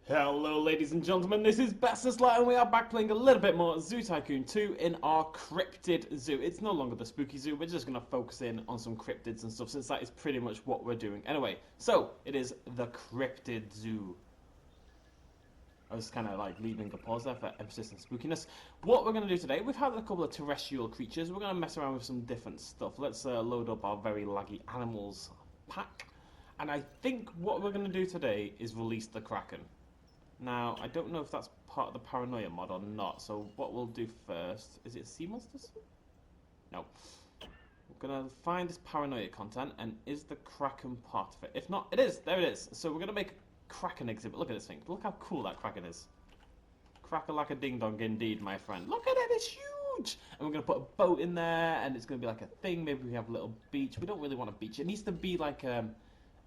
Hello ladies and gentlemen, this is BestInSlot and we are back playing a little bit more Zoo Tycoon 2 in our Cryptid Zoo. It's no longer the spooky zoo, we're just going to focus in on some cryptids and stuff since that is pretty much what we're doing. Anyway, so it is the Cryptid Zoo. I was kind of like leaving a pause there for emphasis and spookiness. What we're going to do today, we've had a couple of terrestrial creatures, we're going to mess around with some different stuff. Let's load up our very laggy animals pack. And I think what we're going to do today is release the Kraken. Now, I don't know if that's part of the paranoia mod or not, so what we'll do first... Is it sea monsters? No. We're going to find this paranoia content, and is the Kraken part of it? If not, it is! There it is! So we're going to make a Kraken exhibit. Look at this thing. Look how cool that Kraken is. Crack-a-lack-a-ding-dong indeed, my friend. Look at it! It's huge! And we're going to put a boat in there, and it's going to be like a thing. Maybe we have a little beach. We don't really want a beach. It needs to be like a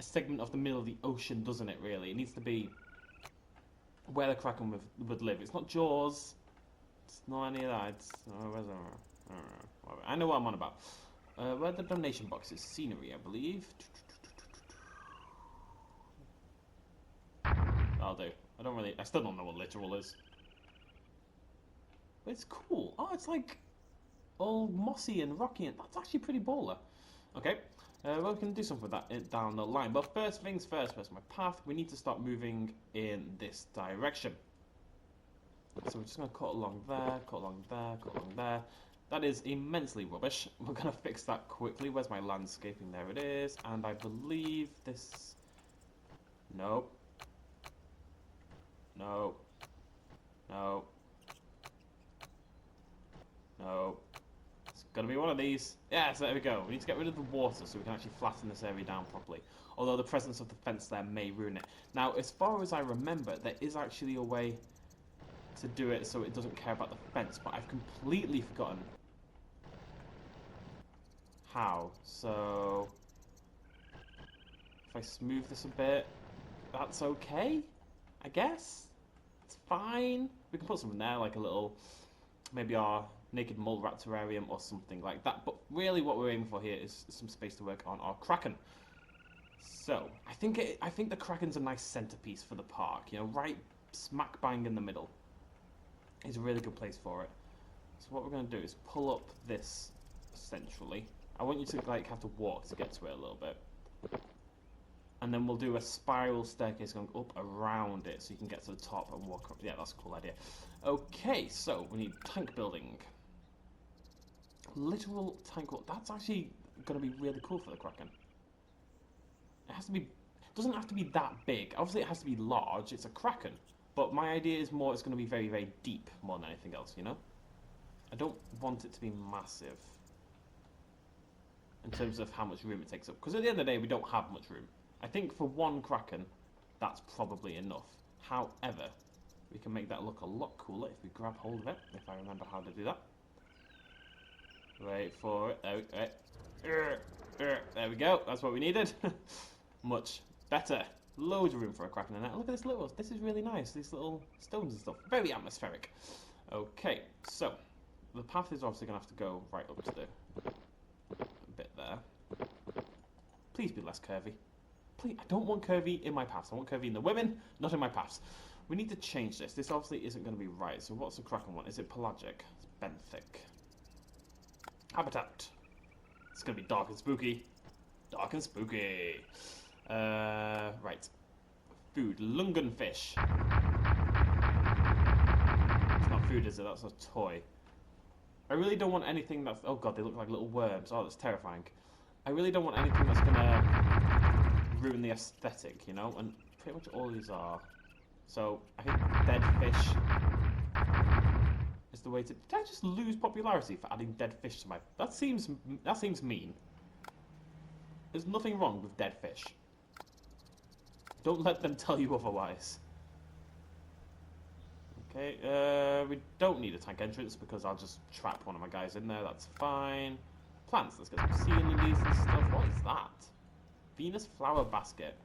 segment of the middle of the ocean, doesn't it, really? It needs to be where the Kraken would live. It's not Jaws. It's not any of that. It's, I know what I'm on about. Where are the donation boxes? Scenery, I believe. That'll do. I still don't know what literal is. But it's cool. Oh, it's like all mossy and rocky, and that's actually pretty baller. Okay. Well, we can do something with that down the line. But first things first, where's my path? We need to start moving in this direction. So we're just going to cut along there, cut along there, cut along there. That is immensely rubbish. We're going to fix that quickly. Where's my landscaping? There it is. And I believe this... No. No. No. No. It's gonna be one of these. Yeah, so there we go. We need to get rid of the water so we can actually flatten this area down properly. Although the presence of the fence there may ruin it. Now, as far as I remember, there is actually a way to do it so it doesn't care about the fence, but I've completely forgotten how. So, if I smooth this a bit, that's okay, I guess. It's fine. We can put something there, like a little, maybe our naked mole rat terrarium or something like that. But really what we're aiming for here is some space to work on our Kraken. So, I think the Kraken's a nice centerpiece for the park, you know, right smack bang in the middle. It's a really good place for it. So what we're going to do is pull up this centrally. I want you to like have to walk to get to it a little bit. And then we'll do a spiral staircase going up around it so you can get to the top and walk up. Yeah, that's a cool idea. Okay, so we need tank building. Literal tank. That's actually going to be really cool for the Kraken. It has to be. Doesn't have to be that big. Obviously, it has to be large. It's a Kraken, but my idea is more. It's going to be very, very deep more than anything else. You know. I don't want it to be massive in terms of how much room it takes up. Because at the end of the day, we don't have much room. I think for one Kraken, that's probably enough. However, we can make that look a lot cooler if we grab hold of it. If I remember how to do that. Wait for it. There we go. That's what we needed. Much better. Loads of room for a Kraken in that. Look at this little. This is really nice. These little stones and stuff. Very atmospheric. Okay, so the path is obviously going to have to go right up to the bit there. Please be less curvy. Please, I don't want curvy in my paths. I want curvy in the women, not in my paths. We need to change this. This obviously isn't going to be right. So what's the Kraken one? Is it pelagic? It's benthic. Habitat. It's going to be dark and spooky. Dark and spooky. Right. Food. Lungenfish. It's not food, is it? That's a toy. I really don't want anything that's... Oh god, they look like little worms. Oh, that's terrifying. I really don't want anything that's going to ruin the aesthetic, you know? And pretty much all these are. So, I think dead fish is the way to... Did I just lose popularity for adding dead fish to my... That seems mean. There's nothing wrong with dead fish. Don't let them tell you otherwise. Okay, we don't need a tank entrance because I'll just trap one of my guys in there. That's fine. Plants, let's get some sea lilies and stuff. What is that? Venus flower basket.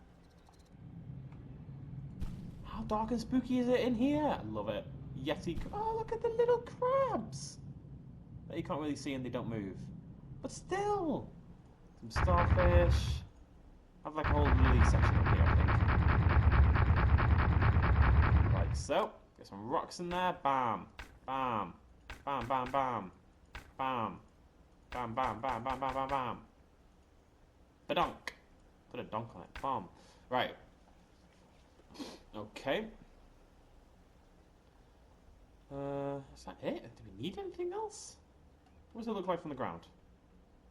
How dark and spooky is it in here? I love it. Yeti. Oh, look at the little crabs that you can't really see and they don't move. But still, some starfish. I have like a whole lily section up here, I think. so. Get some rocks in there. Bam. Bam. Bam, bam, bam. Bam. Bam, bam, bam, bam, bam, bam, bam. Badonk. Put a donk on it. Bam. Right. Okay. Is that it? Do we need anything else? What does it look like from the ground?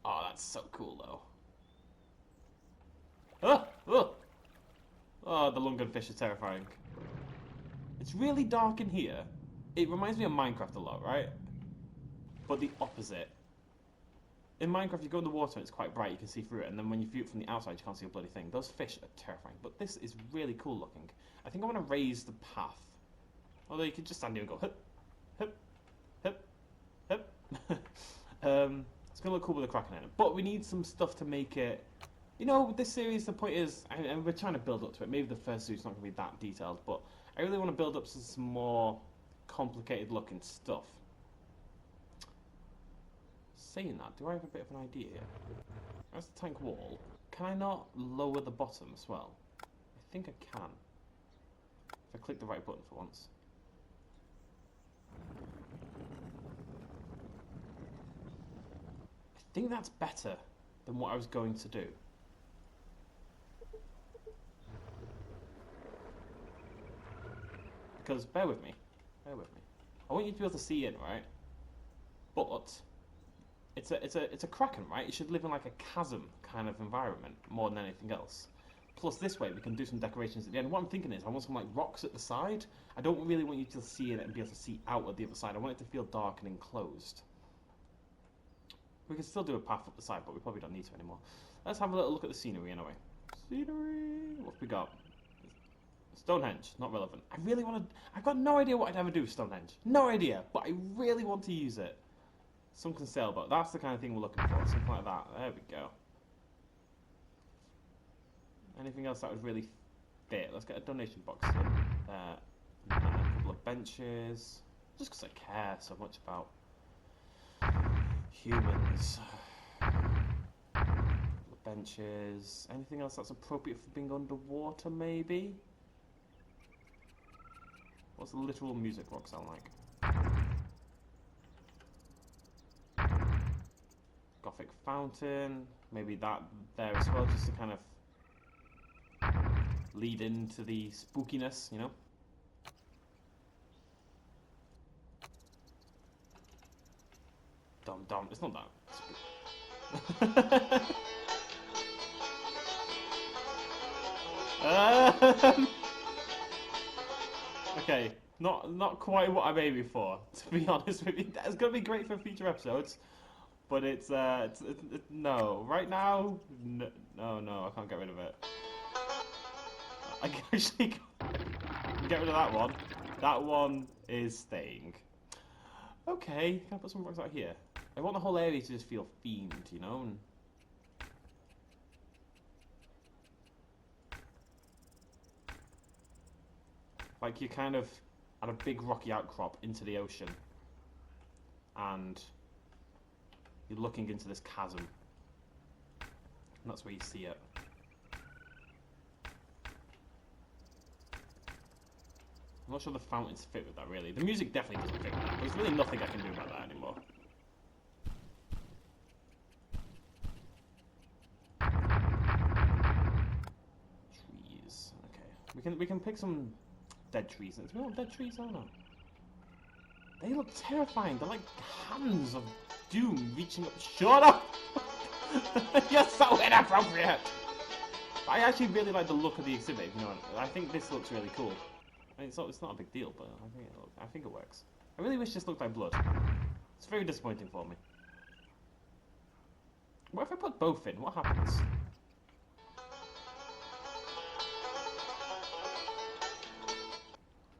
Oh, that's so cool, though. Oh! Oh! Oh, the lunggunfish is terrifying. It's really dark in here. It reminds me of Minecraft a lot, right? But the opposite. In Minecraft, you go in the water and it's quite bright, you can see through it, and then when you view it from the outside, you can't see a bloody thing. Those fish are terrifying, but this is really cool looking. I think I want to raise the path. Although you could just stand here and go, hip, hip, hip, hip. It's going to look cool with a Kraken in it. But we need some stuff to make it... You know, with this series, the point is, and we're trying to build up to it. Maybe the first zoo's not going to be that detailed, but I really want to build up to some more complicated looking stuff. Saying that, do I have a bit of an idea here? That's the tank wall. Can I not lower the bottom as well? I think I can. If I click the right button for once. I think that's better than what I was going to do. Because, bear with me. Bear with me. I want you to be able to see in, right? But it's a Kraken, right? It should live in like a chasm kind of environment more than anything else. Plus, this way we can do some decorations at the end. What I'm thinking is, I want some like rocks at the side. I don't really want you to see in it and be able to see out at the other side. I want it to feel dark and enclosed. We can still do a path up the side, but we probably don't need to anymore. Let's have a little look at the scenery anyway. Scenery. What have we got? Stonehenge, not relevant. I really want to... I've got no idea what I'd ever do with Stonehenge. No idea, but I really want to use it. Sunken sailboat, that's the kind of thing we're looking for. Something like that. There we go. Anything else that would really fit? Let's get a donation box in. A couple of benches. Just because I care so much about humans. Benches. Anything else that's appropriate for being underwater, maybe? What's the literal music box sound like? Gothic fountain. Maybe that there as well, just to kind of lead into the spookiness, you know? Dum. It's not that. Okay, not quite what I'm aiming for, to be honest with you. It's gonna be great for future episodes, but it's no. Right now, no, I can't get rid of it. I can actually get rid of that one. That one is staying. Okay, can I put some rocks out here? I want the whole area to just feel themed, you know? And like you're kind of at a big rocky outcrop into the ocean. And you're looking into this chasm. And that's where you see it. I'm not sure the fountains fit with that, really. The music definitely doesn't fit with that. There's really nothing I can do about that anymore. Trees. Okay. We can pick some dead trees. Do we want dead trees? I don't know. They look terrifying. They're like hands of doom reaching up. Shut up! You're so inappropriate! I actually really like the look of the exhibit, if you know what I mean. I think this looks really cool. I mean, it's not a big deal, but I think it works. I really wish this looked like blood. It's very disappointing for me. What if I put both in? What happens?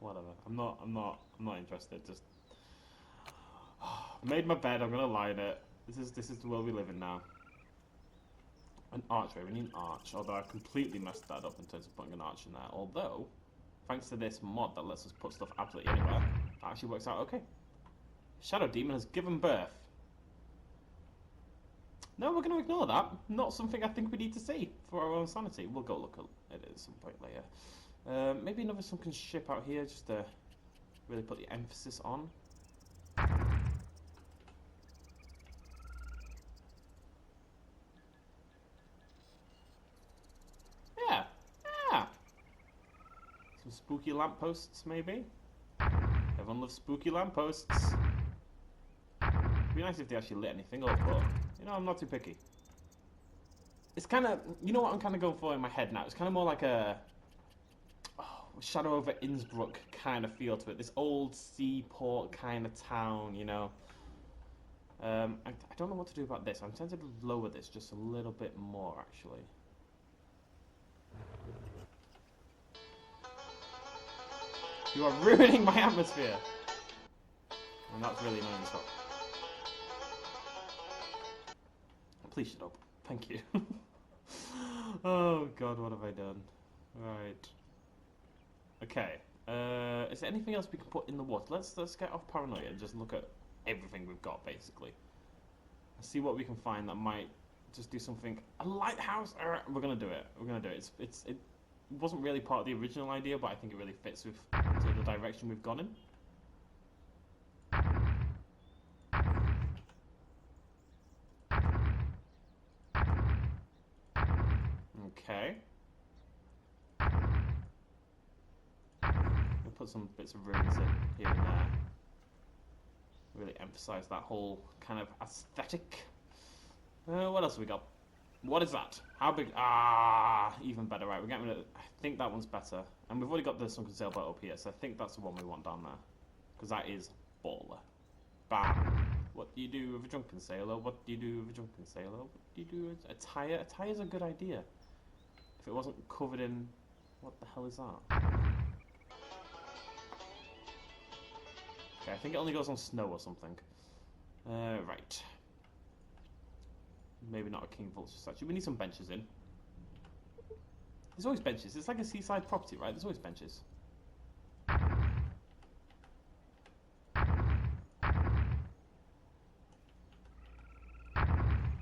Whatever. I'm not interested. Just made my bed. I'm gonna lie in it. This is the world we live in now. An archway. We need an arch. Although I completely messed that up in terms of putting an arch in there. Although, thanks to this mod that lets us put stuff absolutely anywhere, that actually works out okay. Shadow Demon has given birth. No, we're going to ignore that. Not something I think we need to see for our own sanity. We'll go look at it at some point later. Maybe another sunken ship out here just to really put the emphasis on. Yeah, yeah. Some spooky lampposts, maybe. Everyone loves spooky lampposts. It'd be nice if they actually lit anything up, but you know, I'm not too picky. It's kind of, you know what I'm kind of going for in my head now? It's kind of more like a Shadow over Innsbruck kind of feel to it. This old seaport kind of town, you know. I don't know what to do about this. I'm tempted to lower this just a little bit more, actually. You are ruining my atmosphere! And that's really annoying as well. Please shut up. Thank you. Oh god, what have I done? Right. Okay. Is there anything else we can put in the water? Let's get off paranoia and just look at everything we've got, basically. And see what we can find that might just do something. A lighthouse! We're gonna do it. We're gonna do it. It wasn't really part of the original idea, but I think it really fits with the direction we've gone in. Okay. We'll put some bits of ruins in here and there. Really emphasize that whole kind of aesthetic. What else have we got? What is that? How big? Ah, even better. Right, we're getting rid of. I think that one's better. And we've already got the sunken sailboat up here, so I think that's the one we want down there. Because that is baller. Bam. What do you do with a drunken sailor? What do you do with a drunken sailor? What do you do with a tire? A tire's a good idea. If it wasn't covered in... What the hell is that? Okay, I think it only goes on snow or something. Right. Maybe not a king vulture statue. We need some benches in. There's always benches. It's like a seaside property, right? There's always benches.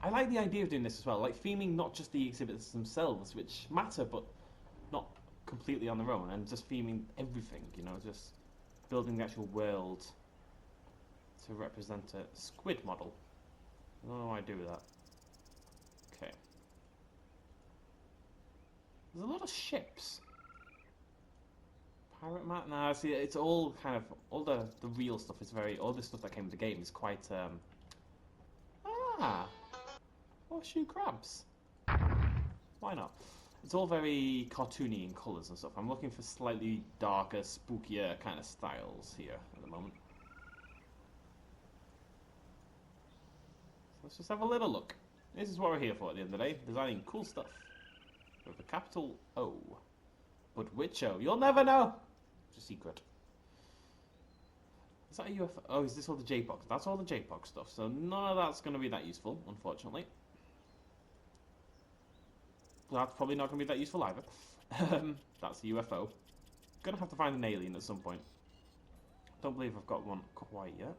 I like the idea of doing this as well, like theming not just the exhibits themselves, which matter, but not completely on their own, and just theming everything, you know, just building the actual world to represent a squid model. I don't know what I do with that. Okay. There's a lot of ships. Pirate map? Nah, see, it's all kind of, all the real stuff is very, all the stuff that came with the game is quite, horseshoe crabs. Why not? It's all very cartoony in colours and stuff. I'm looking for slightly darker, spookier kind of styles here at the moment. So let's just have a little look. This is what we're here for at the end of the day, designing cool stuff. With a capital O. But which O? You'll never know! It's a secret. Is that a UFO? Oh, is this all the JPOG? That's all the JPOG stuff, so none of that's going to be that useful, unfortunately. That's probably not going to be that useful either. That's a UFO. Gonna have to find an alien at some point. Don't believe I've got one quite yet.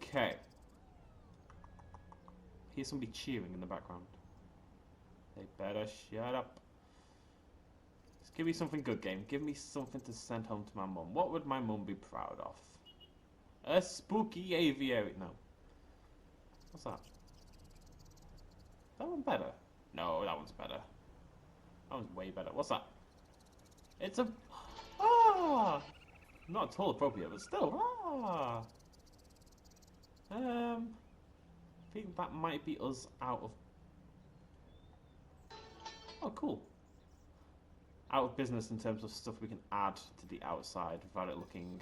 Okay. Hear somebody cheering in the background. They better shut up. Just give me something good, game. Give me something to send home to my mum. What would my mum be proud of? A spooky aviary. No. What's that? That one better? No, that one's better. That one's way better. What's that? It's a... Ah! Not at all appropriate, but still. Ah! I think that might be us out of... Oh, cool. Out of business in terms of stuff we can add to the outside without it looking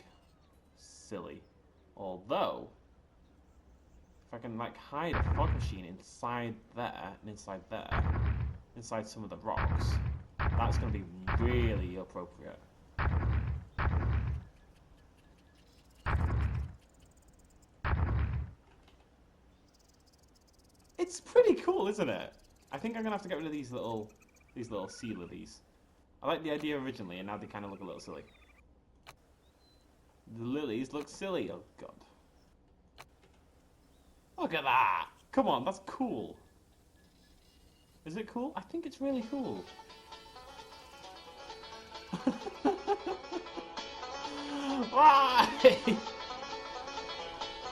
silly. Although, if I can like hide a fog machine inside there and inside there, inside some of the rocks, that's going to be really appropriate. It's pretty cool, isn't it? I think I'm going to have to get rid of these little sea lilies. I like the idea originally, and now they kind of look a little silly. The lilies look silly, oh god. Look at that! Come on, that's cool. Is it cool? I think it's really cool. away!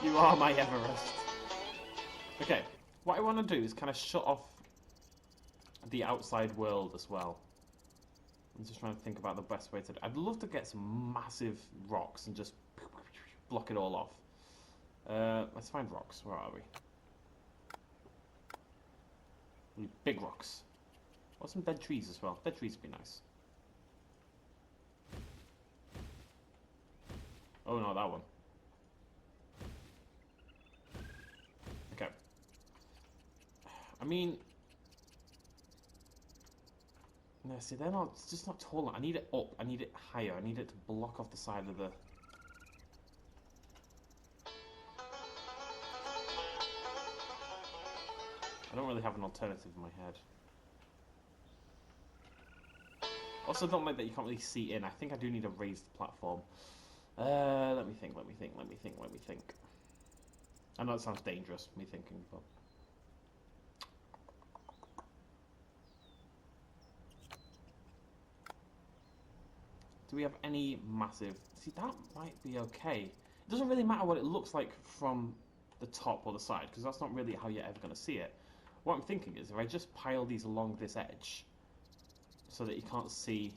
You are my Everest. Okay, what I want to do is kind of shut off the outside world as well. I'm just trying to think about the best way to do it. I'd love to get some massive rocks and just block it all off. Let's find rocks. Where are we? Big rocks. Or some dead trees as well. Dead trees would be nice. Oh no, that one. Okay. I mean... No, see, they're not... It's just not tall enough. I need it up. I need it higher. I need it to block off the side of the... I don't really have an alternative in my head. Also, don't like that you can't really see in. I think I do need a raised platform. Let me think. I know it sounds dangerous, me thinking, but... Do we have any massive... See, that might be okay. It doesn't really matter what it looks like from the top or the side, because that's not really how you're ever going to see it. What I'm thinking is, if I just pile these along this edge, so that you can't see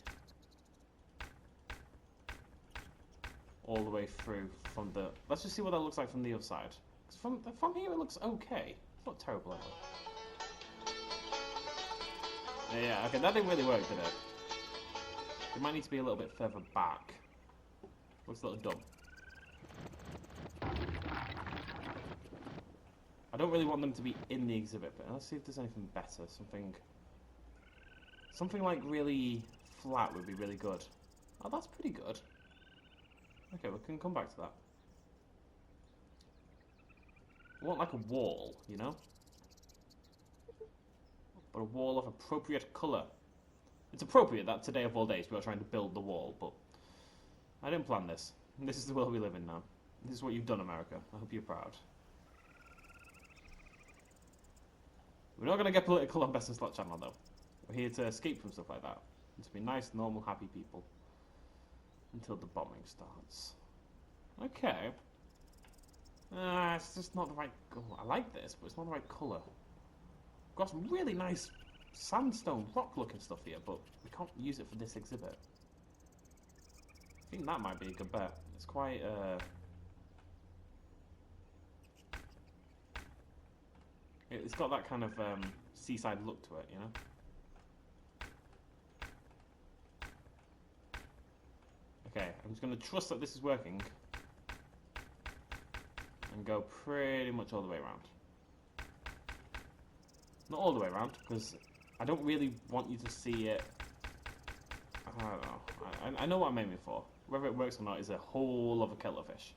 all the way through from the... Let's just see what that looks like from the other side. Because from here it looks okay. It's not terrible ever. Yeah, okay, that didn't really work, did it? It might need to be a little bit further back. Looks a little dumb. I don't really want them to be in the exhibit, but let's see if there's anything better. Something like really flat would be really good. Oh, that's pretty good. Okay, we can come back to that. I want like a wall, you know? But a wall of appropriate colour. It's appropriate that today of all days we are trying to build the wall, but I didn't plan this. This is the world we live in now. This is what you've done, America. I hope you're proud. We're not going to get political on BestInSlot channel, though. We're here to escape from stuff like that. And to be nice, normal, happy people. Until the bombing starts. Okay. It's just not the right... Oh, I like this, but it's not the right colour. Got some really nice sandstone rock-looking stuff here, but we can't use it for this exhibit. I think that might be a good bet. It's quite... It's got that kind of seaside look to it, you know? Okay, I'm just going to trust that this is working and go pretty much all the way around. Not all the way around, because I don't really want you to see it. I don't know. I know what I'm aiming for. Whether it works or not is a whole other kettle of fish.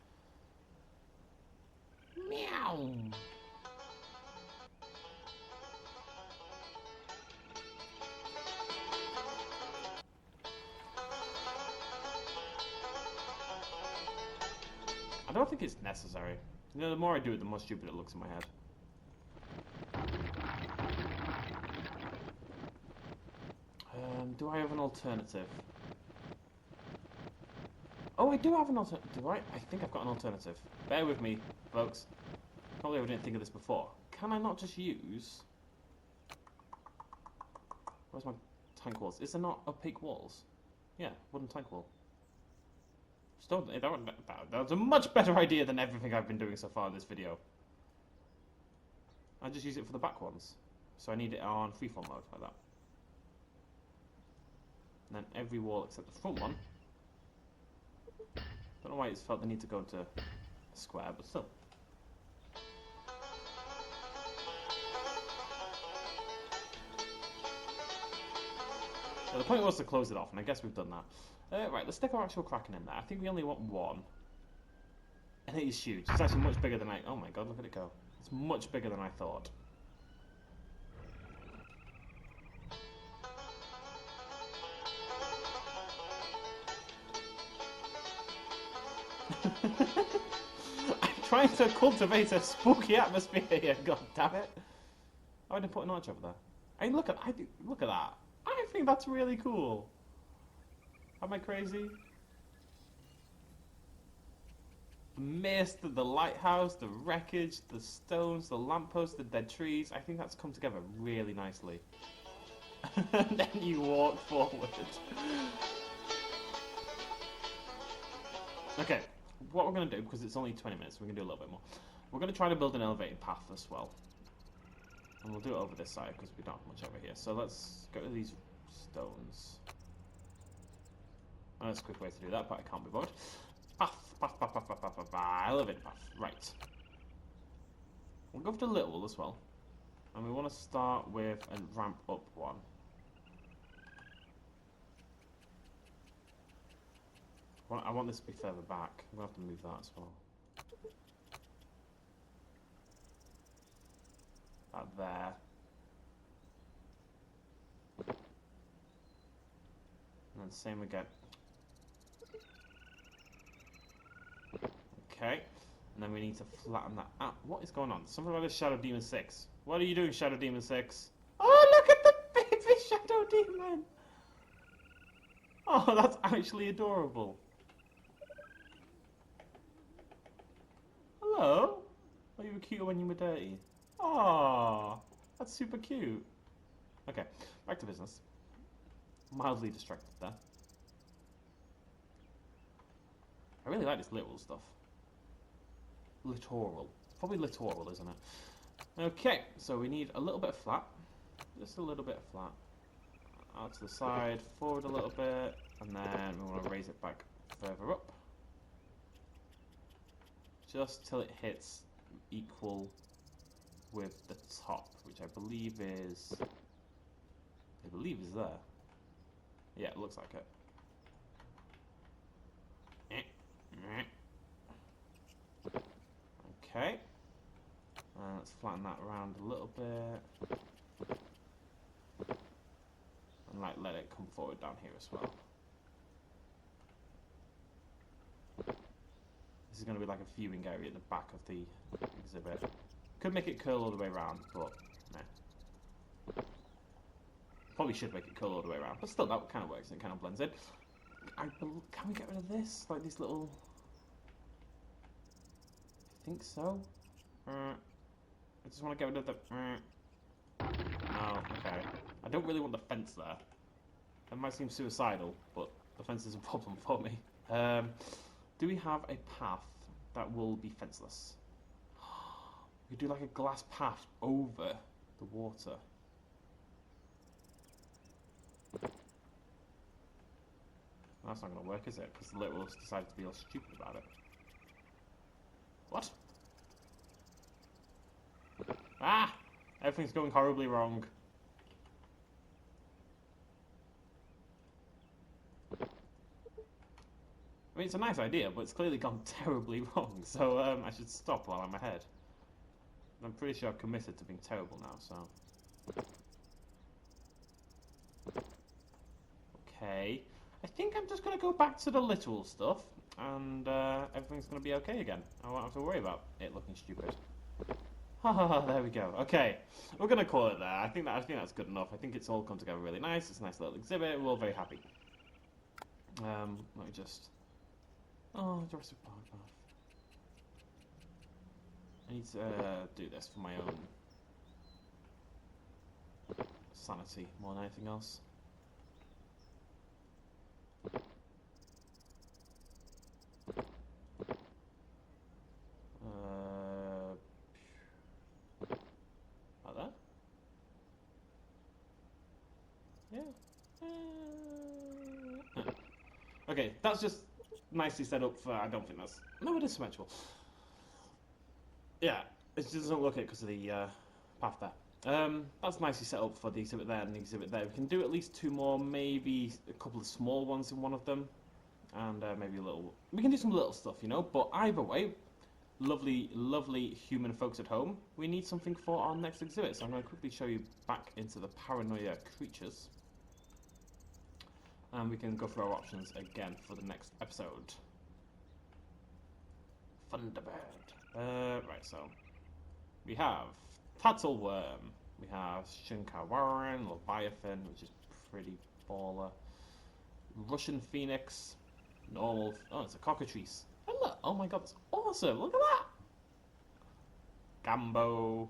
Meow! I don't think it's necessary. You know, the more I do it, the more stupid it looks in my head. Do I have an alternative? Oh, I do have an alternative. Do I? I think I've got an alternative. Bear with me, folks. Can't believe I didn't think of this before. Can I not just use... Where's my tank walls? Is there not opaque walls? Yeah, wooden tank wall. Still, that was a much better idea than everything I've been doing so far in this video. I just use it for the back ones. So I need it on freeform mode, like that. And then every wall except the front one. Don't know why it's felt the need to go into a square, but still. So the point was to close it off, and I guess we've done that. Right, let's stick our actual Kraken in there. I think we only want one. And it is huge. It's actually much bigger than I... Oh my god, look at it go. It's much bigger than I thought. I'm trying to cultivate a spooky atmosphere here, god damn it. Oh, I didn't put an arch over there. I mean, look at that. I think that's really cool. Am I crazy? The mist, the lighthouse, the wreckage, the stones, the lamppost, the dead trees. I think that's come together really nicely. And then you walk forward. Okay, what we're going to do, because it's only 20 minutes, we can do a little bit more. We're going to try to build an elevated path as well. And we'll do it over this side, because we don't have much over here. So let's go to these stones. Oh, that's a quick way to do that, but I can't be bothered. Path. Elevated path. Right. We'll go for the little one as well. And we want to start with a ramp up one. I want this to be further back. I'm going to have to move that as well. That there. And then same again. Okay. And then we need to flatten that out. What is going on? Something about this Shadow Demon 6. What are you doing, Shadow Demon 6? Oh, look at the baby Shadow Demon! Oh, that's actually adorable. Hello? Oh, you were cuter when you were dirty. Oh, that's super cute. Okay, back to business. Mildly distracted there. I really like this littoral stuff. Littoral. Probably littoral, isn't it? Okay, so we need a little bit of flat. Just a little bit of flat. Out to the side, forward a little bit, and then we want to raise it back further up. Just till it hits equal with the top, which I believe is there. Yeah, it looks like it. Okay. Let's flatten that around a little bit. And let it come forward down here as well. This is going to be like a viewing area at the back of the exhibit. Could make it curl all the way around, but nah. Probably should make it curl all the way around, but still that kind of works and it kind of blends in. Can we get rid of this? Like these little... I think so. I just want to get rid of the... No, okay. I don't really want the fence there. That might seem suicidal, but the fence is a problem for me. Do we have a path that will be fenceless? We could do like a glass path over the water. That's not going to work, is it? Because the littlest decided to be all stupid about it. What? Ah! Everything's going horribly wrong. I mean, it's a nice idea, but it's clearly gone terribly wrong, so I should stop while I'm ahead. I'm pretty sure I've committed to being terrible now, so... Okay. I think I'm just going to go back to the literal stuff, and everything's going to be okay again. I won't have to worry about it looking stupid. Haha, there we go. Okay, we're going to call it there. I think that's good enough. I think it's all come together really nice. It's a nice little exhibit. We're all very happy. Let me just... Oh, Jurassic Park. I need to do this for my own sanity more than anything else. Like that? Yeah. Okay, that's just nicely set up for... I don't think that's... No, it is symmetrical. Yeah, it just doesn't look it because of the path there. That's nicely set up for the exhibit there and the exhibit there. We can do at least two more, maybe a couple of small ones in one of them. And maybe a little... We can do some little stuff, you know? But either way, lovely, lovely human folks at home, we need something for our next exhibit. So I'm going to quickly show you back into the paranoia creatures. And we can go through our options again for the next episode. Thunderbird. Right, so we have Tattleworm, we have Shinkawaran, Leviathan, which is pretty baller, Russian Phoenix, normal. Oh, it's a cockatrice. Hello. Oh my god, that's awesome! Look at that! Gambo,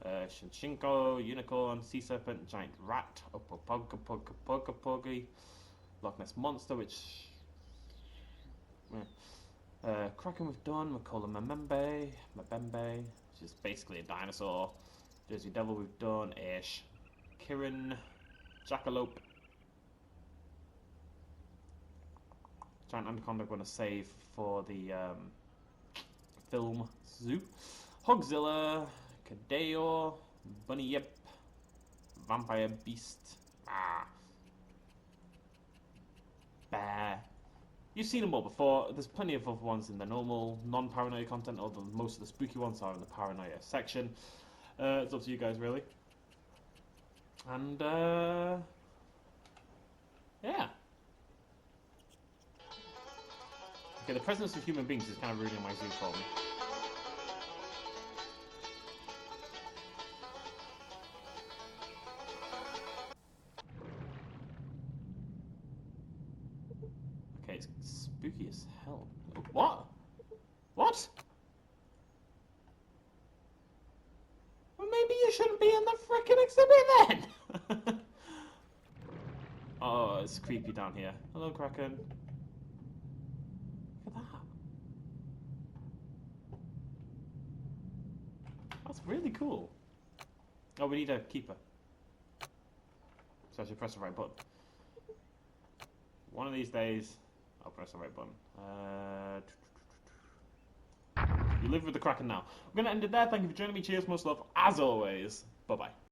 Shinshinko, Unicorn, Sea Serpent, Giant Rat, Opopogapogapogapogi, Loch Ness Monster, which... Kraken we've done, Makola Mabembe, which is basically a dinosaur. Jersey Devil we've done, Ish, Kirin, Jackalope, Giant Anaconda I'm going to save for the film Zoo, Hogzilla, Kadeo, Bunny Yip, Vampire Beast, Bear. You've seen them all before. There's plenty of other ones in the normal, non-paranoia content, although most of the spooky ones are in the paranoia section. It's up to you guys, really. And, yeah. Okay, the presence of human beings is kind of ruining my zoo for me. Okay, it's spooky as hell. What? What? Well, maybe you shouldn't be in the frickin' exhibit then! Oh, it's creepy down here. Hello, Kraken. Look at that. That's really cool. Oh, we need a keeper. So I should press the right button. One of these days, I'll press the right button. You live with the Kraken now. I'm going to end it there. Thank you for joining me. Cheers, much love, as always. Bye-bye.